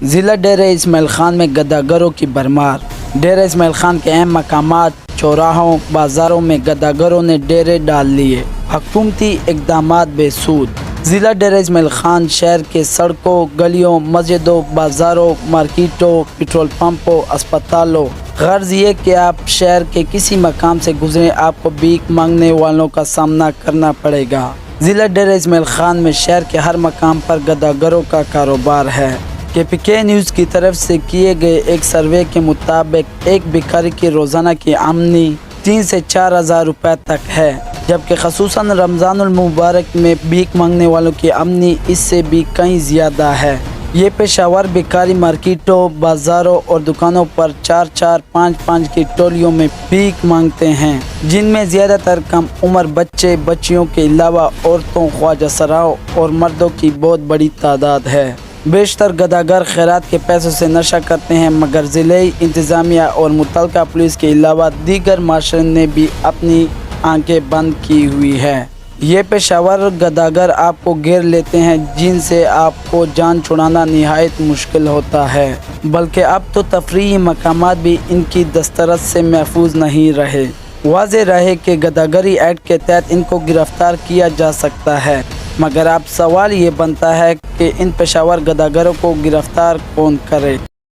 ضلع ڈیرہ اسماعیل خان میں گداگروں کی بھرمار۔ ڈیرہ اسماعیل خان کے اہم مقامات، چوراہوں، بازاروں میں گداگروں نے ڈیرے ڈال لیے۔ حکومتی اقدامات بے سود۔ ضلع ڈیرہ اسماعیل خان شہر کے سڑکوں، گلیوں، مسجدوں، بازاروں، مارکیٹوں، پیٹرول پمپوں، اسپتالوں، غرض یہ کہ آپ شہر کے کسی مقام سے گزریں آپ کو بھیک مانگنے والوں کا سامنا کرنا پڑے گا۔ ضلع ڈیرہ اسماعیل خان میں شہر کے ہر مقام پر گداگروں کا کاروبار ہے۔ KPK نیوز کی طرف سے کیے گئے ایک سروے کے مطابق ایک بھکاری کی روزانہ کی آمدنی 3 سے 4 ہزار روپے تک ہے، جبکہ خصوصاً رمضان المبارک میں بھیک مانگنے والوں کی آمدنی اس سے بھی کہیں زیادہ ہے۔ یہ پیشہ ور بھکاری مارکیٹوں، بازاروں اور دکانوں پر 4-4، 5-5 کی ٹولیوں میں بھیک مانگتے ہیں، جن میں زیادہ تر کم عمر بچے بچیوں کے علاوہ عورتوں، خواجہ سراؤں اور مردوں کی بہت بڑی تعداد ہے۔ بیشتر گداگر خیرات کے پیسوں سے نشہ کرتے ہیں، مگر ضلعی انتظامیہ اور متعلقہ پولیس کے علاوہ دیگر معاشرے نے بھی اپنی آنکھیں بند کی ہوئی ہے۔ یہ پیشہ ور گداگر آپ کو گھیر لیتے ہیں، جن سے آپ کو جان چھڑانا نہایت مشکل ہوتا ہے، بلکہ اب تو تفریحی مقامات بھی ان کی دسترس سے محفوظ نہیں رہے۔ واضح رہے کہ گداگری ایکٹ کے تحت ان کو گرفتار کیا جا سکتا ہے، مگر اب سوال یہ بنتا ہے کہ ان پیشہ ور گداگروں کو گرفتار کون کرے؟